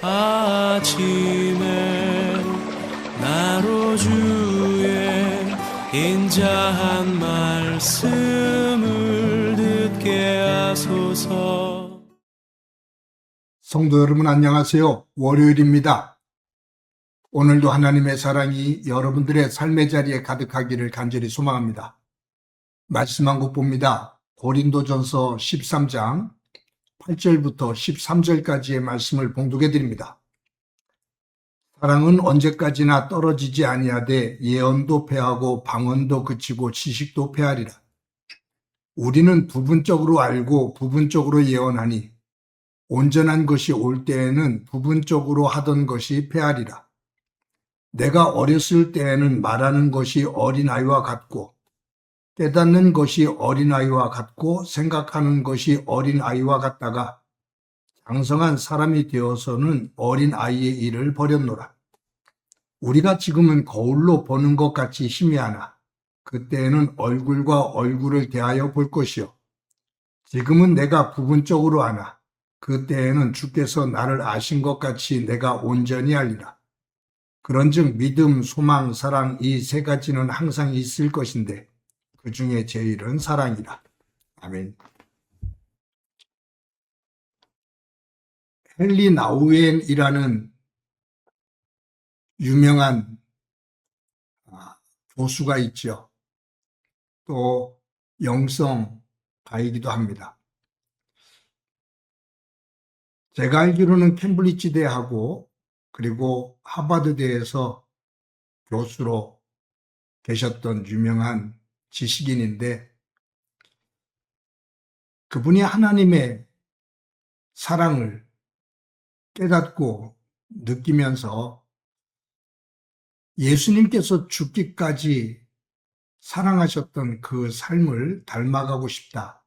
아침에 나로 주의 인자한 말씀을 듣게 하소서. 성도 여러분 안녕하세요. 월요일입니다. 오늘도 하나님의 사랑이 여러분들의 삶의 자리에 가득하기를 간절히 소망합니다. 말씀 한 곡 봅니다. 고린도전서 13장 8절부터 13절까지의 말씀을 봉독해 드립니다. 사랑은 언제까지나 떨어지지 아니하되 예언도 패하고 방언도 그치고 지식도 패하리라. 우리는 부분적으로 알고 부분적으로 예언하니 온전한 것이 올 때에는 부분적으로 하던 것이 패하리라. 내가 어렸을 때에는 말하는 것이 어린아이와 같고 깨닫는 것이 어린아이와 같고 생각하는 것이 어린아이와 같다가 장성한 사람이 되어서는 어린아이의 일을 버렸노라. 우리가 지금은 거울로 보는 것 같이 희미하나 그때에는 얼굴과 얼굴을 대하여 볼 것이요. 지금은 내가 부분적으로 아나 그때에는 주께서 나를 아신 것 같이 내가 온전히 알리라. 그런즉 믿음, 소망, 사랑 이 세 가지는 항상 있을 것인데 그 중에 제일은 사랑이라. 아멘. 헨리 나우엔이라는 유명한 교수가 있죠. 또 영성가이기도 합니다. 제가 알기로는 캠브리지 대하고 그리고 하버드대에서 교수로 계셨던 유명한 지식인인데 그분이 하나님의 사랑을 깨닫고 느끼면서 예수님께서 죽기까지 사랑하셨던 그 삶을 닮아가고 싶다라는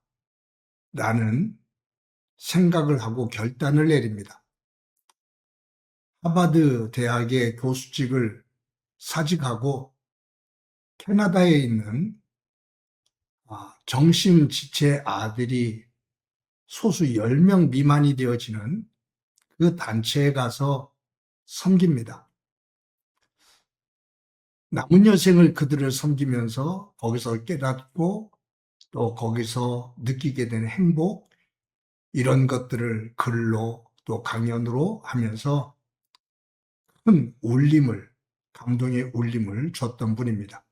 생각을 하고 결단을 내립니다. 하버드 대학의 교수직을 사직하고 캐나다에 있는 정신지체 아들이 소수 10명 미만이 되어지는 그 단체에 가서 섬깁니다. 남은 여생을 그들을 섬기면서 거기서 깨닫고 또 거기서 느끼게 된 행복, 이런 것들을 글로 또 강연으로 하면서 큰 울림을, 감동의 울림을 줬던 분입니다.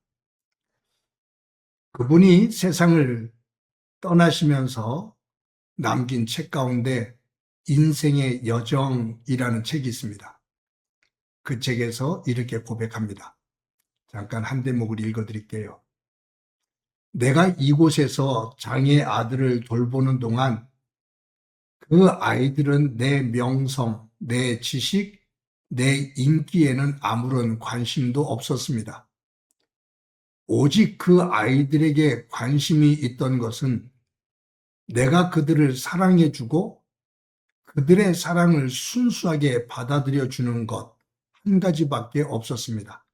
그분이 세상을 떠나시면서 남긴 책 가운데 인생의 여정이라는 책이 있습니다. 그 책에서 이렇게 고백합니다. 잠깐 한 대목을 읽어드릴게요. 내가 이곳에서 장애 아들을 돌보는 동안 그 아이들은 내 명성, 내 지식, 내 인기에는 아무런 관심도 없었습니다. 오직 그 아이들에게 관심이 있던 것은 내가 그들을 사랑해주고 그들의 사랑을 순수하게 받아들여 주는 것 한 가지밖에 없었습니다.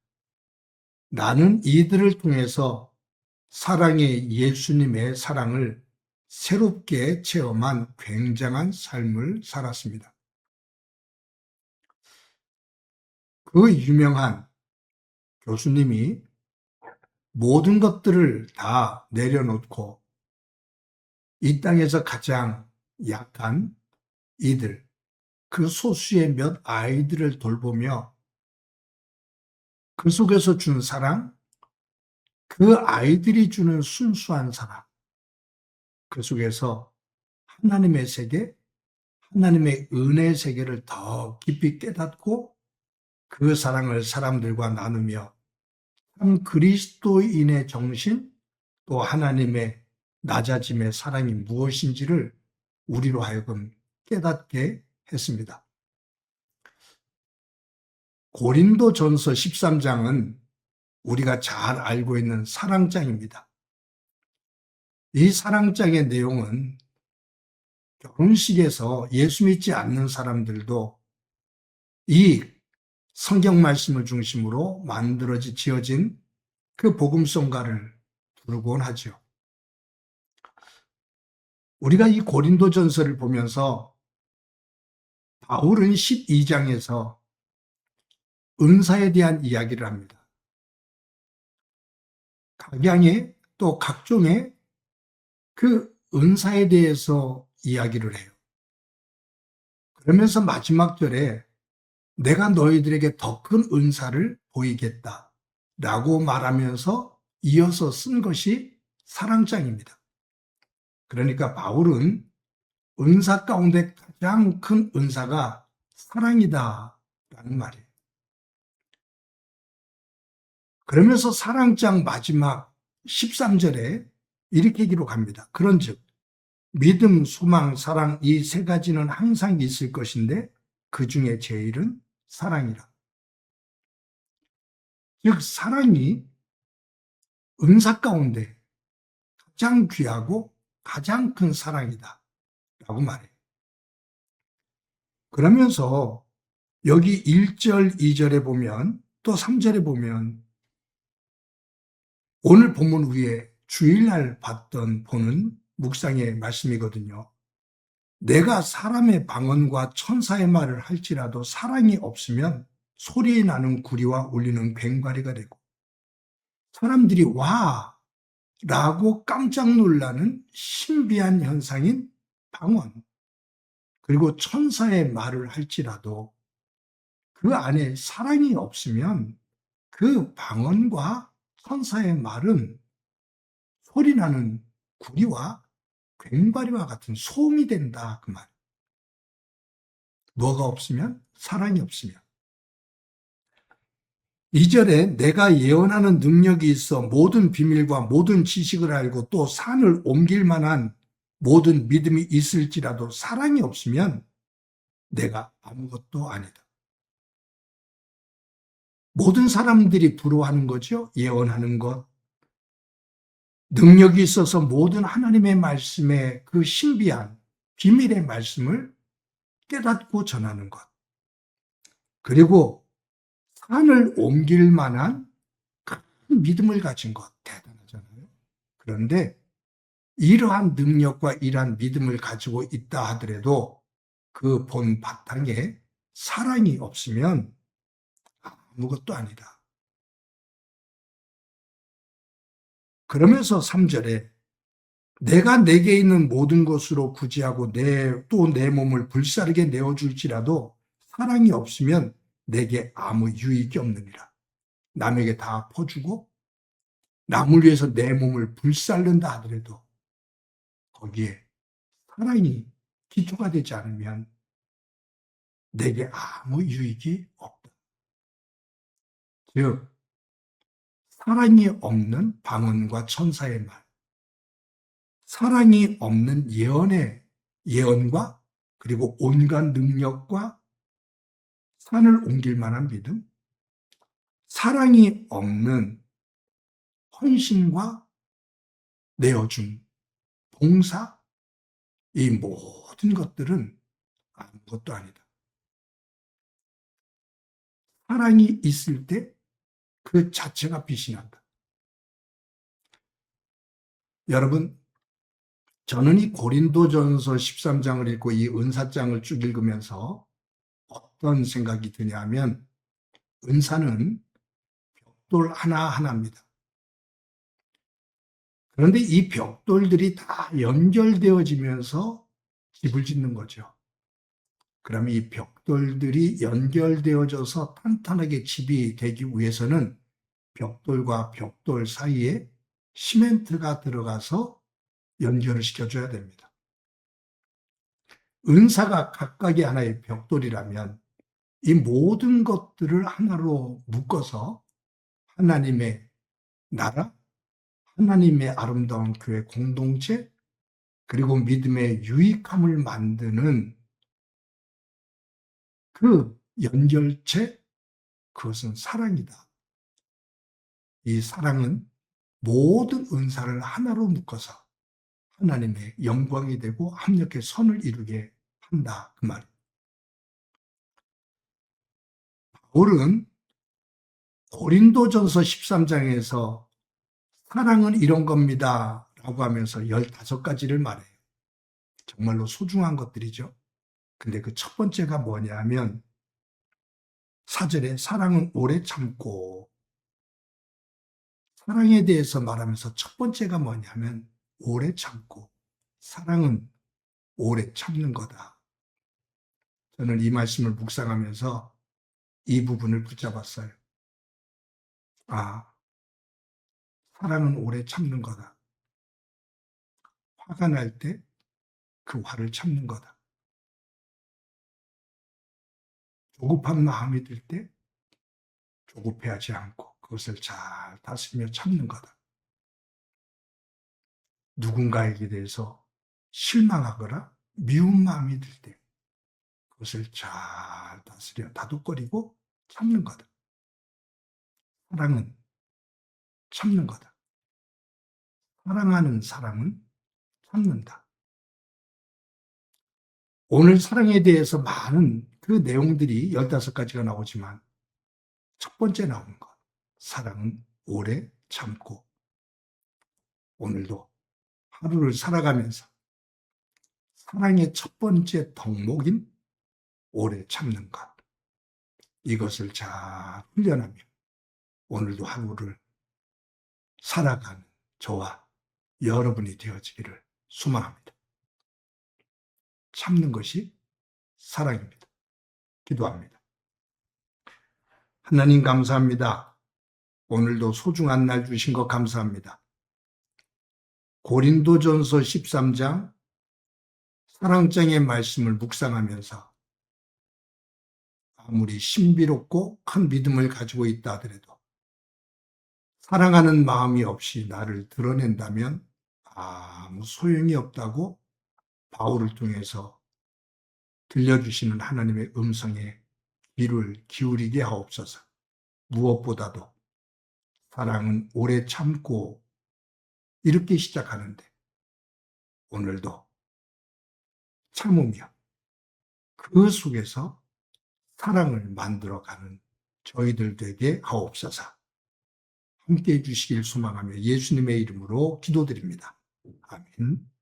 나는 이들을 통해서 사랑의 예수님의 사랑을 새롭게 체험한 굉장한 삶을 살았습니다. 그 유명한 교수님이 모든 것들을 다 내려놓고 이 땅에서 가장 약한 이들, 그 소수의 몇 아이들을 돌보며 그 속에서 준 사랑, 그 아이들이 주는 순수한 사랑, 그 속에서 하나님의 세계, 하나님의 은혜의 세계를 더 깊이 깨닫고 그 사랑을 사람들과 나누며 참 그리스도인의 정신, 또 하나님의 낮아짐의 사랑이 무엇인지를 우리로 하여금 깨닫게 했습니다. 고린도전서 13장은 우리가 잘 알고 있는 사랑장입니다. 이 사랑장의 내용은 결혼식에서 예수 믿지 않는 사람들도 이 성경 말씀을 중심으로 지어진 그 복음성가를 부르곤 하죠. 우리가 이 고린도전서를 보면서 바울은 12장에서 은사에 대한 이야기를 합니다. 각양의 또 각종의 그 은사에 대해서 이야기를 해요. 그러면서 마지막 절에 내가 너희들에게 더 큰 은사를 보이겠다 라고 말하면서 이어서 쓴 것이 사랑장입니다. 그러니까 바울은 은사 가운데 가장 큰 은사가 사랑이다 라는 말이에요. 그러면서 사랑장 마지막 13절에 이렇게 기록합니다. 그런즉 믿음, 소망, 사랑 이 세 가지는 항상 있을 것인데 그 중에 제일은 사랑이라. 즉 사랑이 은사 가운데 가장 귀하고 가장 큰 사랑이다 라고 말해요. 그러면서 여기 1절, 2절에 보면 또 3절에 보면 오늘 본문 위에 주일날 보는 묵상의 말씀이거든요. 내가 사람의 방언과 천사의 말을 할지라도 사랑이 없으면 소리 나는 구리와 울리는 괭과리가 되고 사람들이 와 라고 깜짝 놀라는 신비한 현상인 방언 그리고 천사의 말을 할지라도 그 안에 사랑이 없으면 그 방언과 천사의 말은 소리나는 구리와 괭과리와 같은 소음이 된다 그 말. 뭐가 없으면? 사랑이 없으면. 2절에 내가 예언하는 능력이 있어 모든 비밀과 모든 지식을 알고 또 산을 옮길 만한 모든 믿음이 있을지라도 사랑이 없으면 내가 아무것도 아니다. 모든 사람들이 부러워하는 거죠. 예언하는 것. 능력이 있어서 모든 하나님의 말씀의 그 신비한 비밀의 말씀을 깨닫고 전하는 것. 그리고 산을 옮길 만한 큰 믿음을 가진 것. 대단하잖아요. 그런데 이러한 능력과 이러한 믿음을 가지고 있다 하더라도 그 본 바탕에 사랑이 없으면 아무것도 아니다. 그러면서 3절에 내가 내게 있는 모든 것으로 구제하고 또 내 몸을 불사르게 내어줄지라도 사랑이 없으면 내게 아무 유익이 없느니라. 남에게 다 퍼주고 남을 위해서 내 몸을 불살른다 하더라도 거기에 사랑이 기초가 되지 않으면 내게 아무 유익이 없다. 즉 사랑이 없는 방언과 천사의 말, 사랑이 없는 예언과 그리고 온갖 능력과 산을 옮길 만한 믿음, 사랑이 없는 헌신과 내어준 봉사, 이 모든 것들은 아무것도 아니다. 사랑이 있을 때 그 자체가 빛이 난다. 여러분, 저는 이 고린도전서 13장을 읽고 이 은사장을 쭉 읽으면서 어떤 생각이 드냐면 은사는 벽돌 하나하나입니다. 그런데 이 벽돌들이 다 연결되어지면서 집을 짓는 거죠. 그러면 이 벽돌들이 연결되어져서 탄탄하게 집이 되기 위해서는 벽돌과 벽돌 사이에 시멘트가 들어가서 연결을 시켜줘야 됩니다. 은사가 각각의 하나의 벽돌이라면 이 모든 것들을 하나로 묶어서 하나님의 나라, 하나님의 아름다운 교회 공동체, 그리고 믿음의 유익함을 만드는 그 연결체, 그것은 사랑이다. 이 사랑은 모든 은사를 하나로 묶어서 하나님의 영광이 되고 합력의 선을 이루게 한다. 그 말이에요. 바울은 고린도전서 13장에서 사랑은 이런 겁니다 라고 하면서 15가지를 말해요. 정말로 소중한 것들이죠. 근데 그 첫 번째가 뭐냐면 4절에 사랑은 오래 참고, 사랑에 대해서 말하면서 첫 번째가 뭐냐면 오래 참고, 사랑은 오래 참는 거다. 저는 이 말씀을 묵상하면서 이 부분을 붙잡았어요. 아, 사랑은 오래 참는 거다. 화가 날 때 그 화를 참는 거다. 조급한 마음이 들 때 조급해하지 않고 그것을 잘 다스리며 참는 거다. 누군가에게 대해서 실망하거나 미운 마음이 들 때 그것을 잘 다스려 다독거리고 참는 거다. 사랑은 참는 거다. 사랑하는 사람은 참는다. 오늘 사랑에 대해서 많은 그 내용들이 15가지가 나오지만 첫 번째 나오는 것, 사랑은 오래 참고. 오늘도 하루를 살아가면서 사랑의 첫 번째 덕목인 오래 참는 것, 이것을 잘 훈련하며 오늘도 하루를 살아가는 저와 여러분이 되어지기를 소망합니다. 참는 것이 사랑입니다. 기도합니다. 하나님 감사합니다. 오늘도 소중한 날 주신 것 감사합니다. 고린도전서 13장 사랑장의 말씀을 묵상하면서 아무리 신비롭고 큰 믿음을 가지고 있다 하더라도 사랑하는 마음이 없이 나를 드러낸다면 아무 소용이 없다고 바울을 통해서 들려주시는 하나님의 음성에 귀를 기울이게 하옵소서. 무엇보다도 사랑은 오래 참고 이렇게 시작하는데 오늘도 참으며 그 속에서 사랑을 만들어가는 저희들 되게 하옵소서. 함께해 주시길 소망하며 예수님의 이름으로 기도드립니다. 아멘.